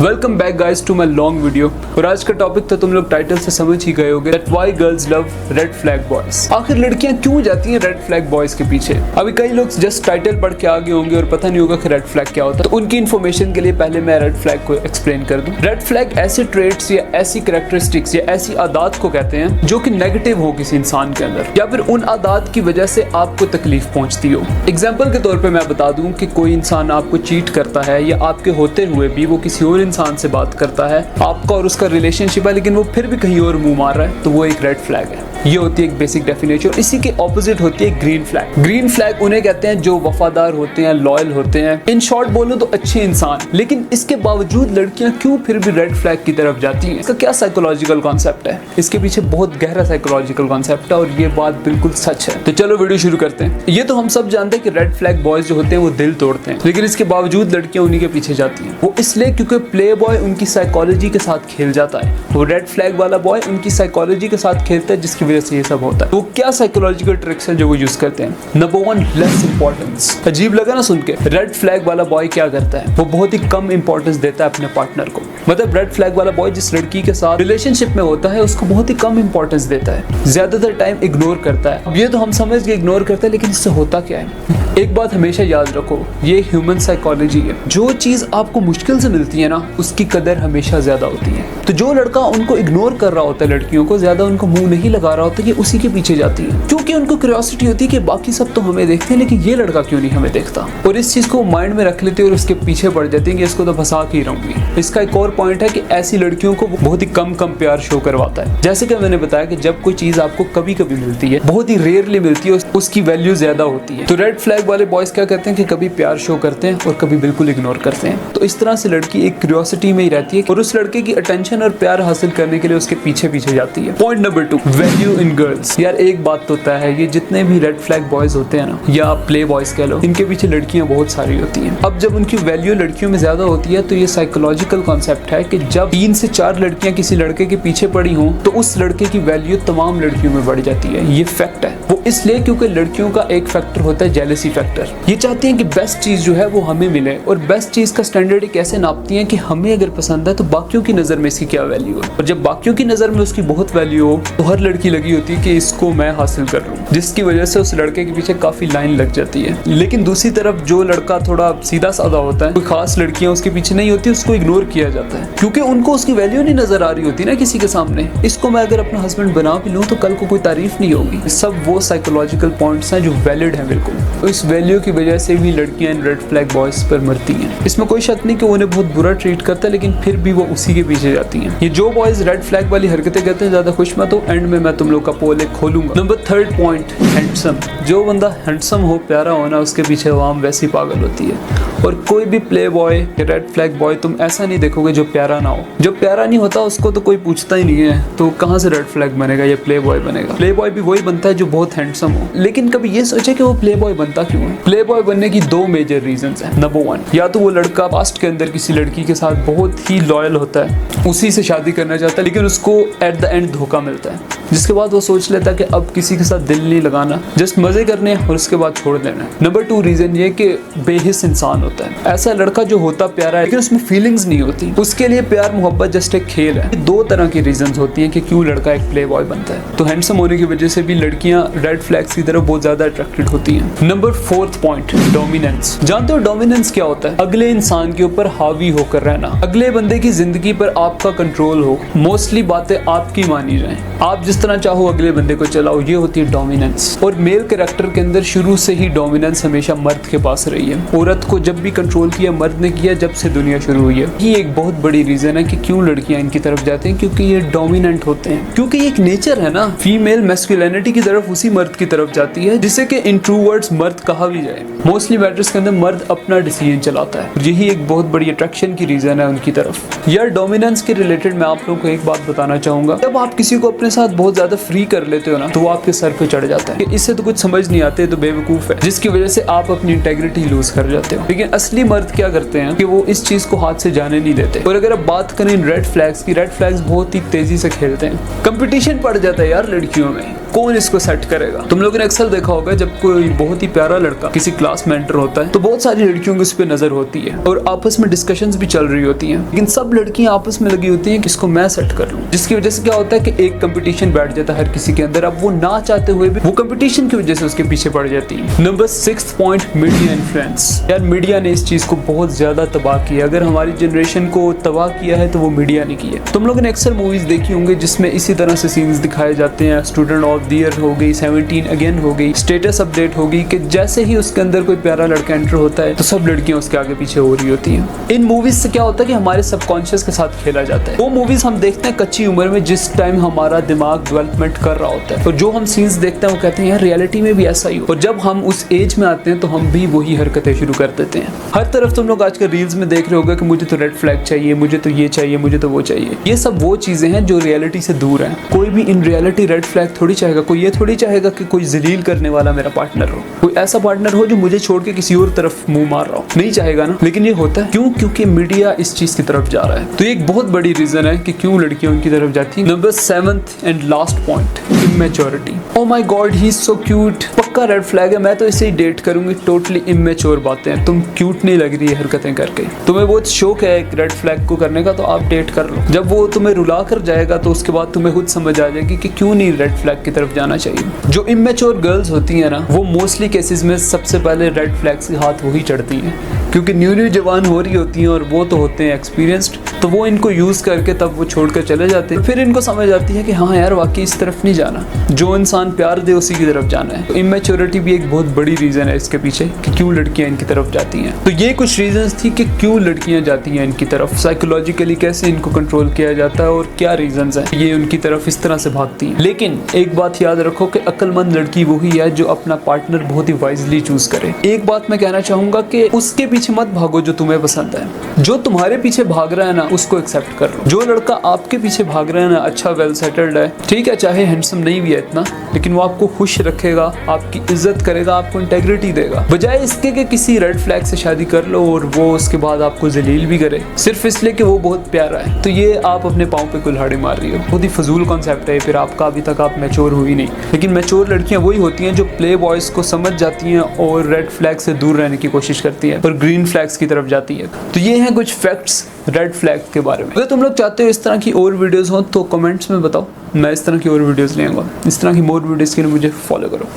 Welcome back guys to my long video. और आज का टॉपिक तो तुम लोग टाइटल से समझ ही गए होगे, that why girls love red flag boys. आखिर लड़कियां क्यों जाती हैं रेड फ्लैग बॉयज के पीछे। अभी कई लोग जस्ट टाइटल पढ़ के आगे होंगे और पता नहीं होगा कि रेड फ्लैग क्या होता है, तो उनकी इन्फॉर्मेशन के लिए पहले मैं रेड फ्लैग को एक्सप्लेन कर दूं। रेड फ्लैग ऐसे ट्रेट्स या ऐसी कैरेक्टरिस्टिक्स या ऐसी आदत को कहते हैं जो कि नेगेटिव हो किसी इंसान के अंदर, या फिर उन आदत की वजह से आपको तकलीफ पहुंचती हो। एग्जाम्पल के तौर पर मैं बता दूं कि कोई इंसान आपको चीट करता है या आपके होते हुए भी वो किसी और इंसान से बात करता है, आपका और उसका रिलेशनशिप है लेकिन वो फिर भी कहीं और मुंह मार रहा है, तो वो एक रेड फ्लैग है। ये होती है एक बेसिक डेफिनेशन। इसी के ऑपोजिट होती है ग्रीन फ्लैग। ग्रीन फ्लैग उन्हें कहते हैं जो वफादार होते हैं, लॉयल होते हैं, इन शॉर्ट बोलो तो अच्छे इंसान। लेकिन इसके बावजूद लड़कियां क्यों फिर भी रेड फ्लैग की तरफ जाती हैं? इसका क्या साइकोलॉजिकल कॉन्सेप्ट है? इसके पीछे बहुत गहरा साइकोलॉजिकल कॉन्सेप्ट है और ये बात बिल्कुल सच है। तो चलो वीडियो शुरू करते हैं। ये तो हम सब जानते हैं कि रेड फ्लैग बॉयज जो होते हैं वो दिल तोड़ते हैं, लेकिन इसके बावजूद लड़कियां उन्हीं के पीछे जाती हैं। वो इसलिए क्योंकि प्ले बॉय उनकी साइकोलॉजी के साथ खेल जाता है। वो रेड फ्लैग वाला बॉय उनकी साइकोलॉजी के साथ खेलता है, जिसकी वजह से ये सब होता है। तो क्या साइकोलॉजिकल ट्रिक्स हैं जो वो यूज करते हैं? Number 1, less importance. अजीब लगा ना सुन के? रेड फ्लैग वाला बॉय क्या करता है? वो बहुत ही कम इंपॉर्टेंस देता है अपने पार्टनर को। मतलब रेड फ्लैग वाला बॉय जिस लड़की के साथ रिलेशनशिप में होता है उसको बहुत ही कम इंपॉर्टेंस देता है, ज्यादातर टाइम इग्नोर करता है। अब ये तो हम समझ के इग्नोर करते हैं, लेकिन इससे होता क्या है? एक बात हमेशा याद रखो, ये ह्यूमन साइकोलॉजी है। जो चीज आपको मुश्किल से मिलती है ना, उसकी कदर हमेशा ज्यादा होती है। तो जो लड़का उनको इग्नोर कर रहा होता है, लड़कियों को ज्यादा उनको मुंह नहीं लगा रहा होता, ये उसी के पीछे जाती है, क्योंकि उनको क्यूरियोसिटी होती है कि बाकी सब तो हमें देखते हैं लेकिन ये लड़का क्यों नहीं हमें देखता। और इस चीज को माइंड में रख लेती है और उसके पीछे पड़ जाती है कि इसको तो फंसा के ही रहूंगी। इसका एक और पॉइंट है कि ऐसी लड़कियों को बहुत ही कम प्यार शो करवाता है। जैसे कि मैंने बताया कि जब कोई चीज आपको कभी कभी मिलती है, बहुत ही रेयरली मिलती है, उसकी वैल्यू ज्यादा होती है। तो रेड फ्लैग वाले बॉयज क्या करते हैं कि कभी प्यार शो करते हैं और कभी बिल्कुल इग्नोर करते हैं। तो इस तरह से लड़की एक क्यूरियोसिटी में ही रहती है और उस लड़के की अटेंशन और प्यार हासिल करने के लिए उसके पीछे पीछे जाती है। Point number 2, value in girls. यार एक बात तो तय है, ये जितने भी रेड फ्लैग बॉयज होते हैं ना, या प्ले बॉयज कह लो, इनके पीछे लड़कियां बहुत सारी होती हैं। अब जब उनकी वैल्यू लड़कियों में ज्यादा होती है, तो ये साइकोलॉजिकल कॉन्सेप्ट है कि जब 3 से 4 लड़कियां किसी लड़के के पीछे पड़ी हों, तो उस लड़के की वैल्यू तमाम लड़कियों में बढ़ जाती है। ये फैक्ट है। वो इसलिए क्योंकि लड़कियों का एक फैक्टर होता है जेलसी फैक्टर। ये चाहती हैं कि बेस्ट चीज जो है वो हमें मिले, और बेस्ट चीज का स्टैंडर्ड कैसे नापती हैं कि हमें अगर पसंद है तो बाकियों की नजर में इसकी क्या वैल्यू है। और जब बाकियों की नजर में उसकी बहुत वैल्यू हो, तो हर लड़की लगी होती है कि इसको मैं हासिल कर लूं, जिसकी वजह से उस लड़के के पीछे काफी लाइन लग जाती है। लेकिन दूसरी तरफ जो लड़का थोड़ा सीधा साधा होता है, कोई खास लड़कियां उसके पीछे नहीं होती, उसको इग्नोर किया जाता है, क्योंकि उनको उसकी वैल्यू नहीं नजर आ रही होती ना किसी के सामने। इसको मैं अगर अपना हस्बैंड बना भी लूं तो कल को कोई तारीफ नहीं होगी। सब वो साइकोलॉजिकल पॉइंट्स हैं जो वैलिड हैं बिल्कुल। तो इस वैल्यू की वजह से भी लड़कियां इन रेड फ्लैग बॉयज पर मरती हैं। इसमें कोई शक नहीं कि उन्हें बहुत बुरा ट्रीट करता है, लेकिन फिर भी वो उसी के पीछे जाती हैं। ये जो बॉयज रेड फ्लैग वाली हरकतें करते हैं, ज्यादा खुश मत हो, एंड में मैं तुम लोग का पोल एक खोलूंगा। Number 3 point, handsome. जो बंदा हैंडसम हो, प्यारा हो ना, उसके पीछे आवाम वैसी पागल होती है। और कोई भी प्ले बॉय या रेड फ्लैग बॉय तुम ऐसा नहीं देखोगे जो प्यारा ना हो। जो प्यारा नहीं होता उसको तो कोई पूछता ही नहीं है, तो कहाँ से रेड फ्लैग बनेगा या प्ले बॉय बनेगा? प्ले बॉय भी वही बनता है जो बहुत हैंडसम हो। लेकिन कभी ये सोचे कि वो प्ले बॉय बनता क्यों है? प्ले बॉय बनने की 2 मेजर रीजंस हैं। नंबर 1, या तो वो लड़का पास्ट के अंदर किसी लड़की के साथ बहुत ही लॉयल होता है, उसी से शादी करना चाहता है, लेकिन उसको एट द एंड धोखा मिलता है, जिसके बाद वो सोच लेता है कि अब किसी के साथ दिल नहीं लगाना, जस्ट मजे करने और उसके बाद छोड़ देना। नंबर 2 रीजन ये कि बेहिस इंसान होता है। ऐसा लड़का जो होता प्यारा है लेकिन उसमें फीलिंग्स नहीं होती, उसके लिए प्यार मोहब्बत जस्ट एक खेल है। 2 तरह की रीजंस होती हैं कि क्यों लड़का एक प्ले बॉय बनता है। तो हैंडसम होने की वजह से भी लड़कियां रेड फ्लैग्स की तरफ बहुत ज्यादा अट्रैक्टेड होती हैं। Number 4 point, dominance. जानते हो डोमिनेंस क्या होता है? अगले इंसान के ऊपर हावी होकर रहना, अगले बंदे की जिंदगी पर आपका कंट्रोल हो, मोस्टली बातें आपकी मानी जाएं, आप जिस तरह चाहो अगले बंदे को चलाओ, ये होती है डोमिनेंस। और मेल कैरेक्टर के अंदर शुरू से ही डोमिनेंस हमेशा मर्द के पास रही है। औरत को जब भी कंट्रोल किया मर्द ने किया, जब से दुनिया शुरू हुई है। ये एक बहुत बड़ी रीजन है कि क्यों लड़कियां इनकी तरफ जाते हैं, क्योंकि ये डोमिनेंट होते हैं। क्योंकि ये एक नेचर है ना, फीमेल मैस्कुलिनिटी की तरफ उसी मर्द की तरफ जाती है, जिसे कि इन ट्रू वर्ड्स मर्द कहा भी जाए। मोस्टली मैटर्स के अंदर मर्द अपना डिसीजन चलाता है, यही एक बहुत बड़ी अट्रैक्शन की रीजन है उनकी तरफ। यार डोमिनेंस के रिलेटेड मैं आप लोगों को एक बात बताना चाहूंगा, जब आप किसी को अपने साथ बहुत बहुत ज्यादा फ्री कर लेते हो ना, तो वो आपके सर पे चढ़ जाता है कि इससे तो कुछ समझ नहीं आते, तो बेवकूफ है, जिसकी वजह से आप अपनी इंटेग्रिटी लूज कर जाते हो। लेकिन असली मर्द क्या करते हैं कि वो इस चीज को हाथ से जाने नहीं देते। और अगर आप बात करें रेड फ्लैग्स की, रेड फ्लैग्स बहुत ही तेजी से खेलते हैं। कंपटीशन पड़ जाता है यार लड़कियों में, कौन इसको सेट करेगा। तुम लोगों ने अक्सर देखा होगा जब कोई बहुत ही प्यारा लड़का किसी क्लास में एंटर होता है तो बहुत सारी लड़कियों की उस पर नजर होती है और आपस में डिस्कशंस भी चल रही होती हैं, लेकिन सब लड़कियां आपस में लगी होती हैं कि इसको मैं सेट कर लूं, जिसकी वजह से क्या होता है कि एक कंपटीशन बैठ जाता है हर किसी के अंदर। अब वो ना चाहते हुए भी वो कंपटीशन की वजह से उसके पीछे पड़ जाती है। Number 6 point, media influence. यार मीडिया ने इस चीज को बहुत ज्यादा तबाह किया। अगर हमारी जनरेशन को तबाह किया है तो वो मीडिया ने किया। तुम लोगों ने अक्सर मूवीज देखी होंगी जिसमें इसी तरह से सीन्स दिखाए जाते हैं। स्टूडेंट ऑफ द ईयर हो गई, 17 अगेन हो गई, स्टेटस अपडेट होगी, कि जैसे ही उसके अंदर कोई प्यारा लड़का एंटर होता है तो सब लड़कियां उसके आगे पीछे हो रही होती हैं। इन मूवीज से क्या होता है कि हमारे सबकॉन्शियस के साथ खेला जाता है। वो मूवीज हम देखते हैं कच्ची उम्र में, जिस टाइम हमारा दिमाग डेवलपमेंट कर रहा होता है, तो जो हम सीन्स देखते हैं वो कहते हैं यार रियलिटी में भी ऐसा ही हो। और जब हम उस एज में आते हैं तो हम भी वही हरकतें शुरू कर देते हैं। हर तरफ तुम लोग आजकल रील्स में देख रहे होगे कि मुझे तो रेड फ्लैग चाहिए, मुझे तो ये चाहिए, मुझे तो वो चाहिए। ये सब वो चीजें हैं जो रियलिटी से दूर है। कोई भी इन रियलिटी रेड फ्लैग थोड़ी चाहेगा। कोई ये थोड़ी चाहेगा कि कोई जलील करने वाला मेरा पार्टनर हो, कोई ऐसा पार्टनर हो जो मुझे छोड़ के किसी और तरफ मुंह मार रहा हो। नहीं चाहेगा ना। लेकिन ये होता है क्यों? क्योंकि मीडिया इस चीज की तरफ जा रहा है। तो ये एक बहुत बड़ी रीजन है कि क्यों लड़कियों की तरफ जाती है। Number 7th and last point, immaturity. Oh my God, he is so cute. पक्का रेड फ्लैग है, मैं तो इसे ही डेट करूंगी। टोटली इमेच्योर बातें हैं। तुम क्यूट नहीं लग रही है हरकतें करके, तुम्हें बहुत शौक है एक रेड फ्लैग को करने का, तो आप डेट कर लो। जब वो तुम्हें रुला कर जाएगा तो उसके बाद तुम्हें खुद समझ आ जाएगी कि क्यों नहीं रेड फ्लैग की तरफ जाना चाहिए। जो इमेच्योर गर्ल्स होती हैं ना, वो मोस्टली केसेस में सबसे पहले रेड फ्लैग्स के हाथ वही चढ़ती हैं, क्योंकि न्यू जवान हो रही होती हैं और वो तो होते हैं एक्सपीरियंस्ड, तो वो इनको यूज करके तब वो छोड़कर चले जाते हैं। फिर इनको समझ आती है कि हाँ यार वाकई इस तरफ नहीं जाना, जो इंसान प्यार दे उसी की तरफ जाना है। तो इमेच्योरिटी भी एक बहुत बड़ी रीजन है इसके पीछे कि क्यों लड़कियां इनकी तरफ जाती हैं। तो ये कुछ रीजंस थी कि क्यों लड़कियां जाती हैं इनकी तरफ, साइकोलॉजिकली कैसे इनको कंट्रोल किया जाता है और क्या रीजंस हैं ये उनकी तरफ इस तरह से भागती हैं। लेकिन एक बात याद रखो कि अक्लमंद लड़की वही है जो अपना पार्टनर बहुत ही वाइजली चूज करे। एक बात मैं कहना चाहूंगा कि उसके पीछे मत भागो जो तुम्हें पसंद है। जो तुम्हारे पीछे भाग रहा है ना, उसको एक्सेप्ट कर लो। जो लड़का आपके पीछे भाग रहा है ना, अच्छा वेल सेटल्ड है, ठीक है, चाहे हैंडसम नहीं भी है इतना, लेकिन वो आपको खुश रखेगा, आपकी इज्जत करेगा, आपको इंटेग्रिटी देगा, बजाय इसके कि किसी रेड फ्लैग से शादी कर लो और वो उसके बाद आपको जलील भी करे सिर्फ इसलिए कि वो बहुत प्यारा है। तो ये आप अपने पाँव पे कुल्हाड़ी मार रही हो। बहुत ही फजूल कॉन्सेप्ट है। फिर आपका अभी तक आप मैच्योर हुई नहीं। लेकिन मैच्योर लड़कियां वही होती हैं जो प्ले बॉयज को समझ जाती हैं और रेड फ्लैग से दूर रहने की कोशिश करती है और ग्रीन फ्लैग्स की तरफ जाती है। तो ये हैं कुछ फैक्ट्स रेड फ्लैग के बारे में। अगर तुम लोग चाहते हो इस तरह की और वीडियोस हो तो कमेंट्स में बताओ, मैं इस तरह की और वीडियोस ले आऊंगा। इस तरह की मोर वीडियोस के लिए मुझे फॉलो करो।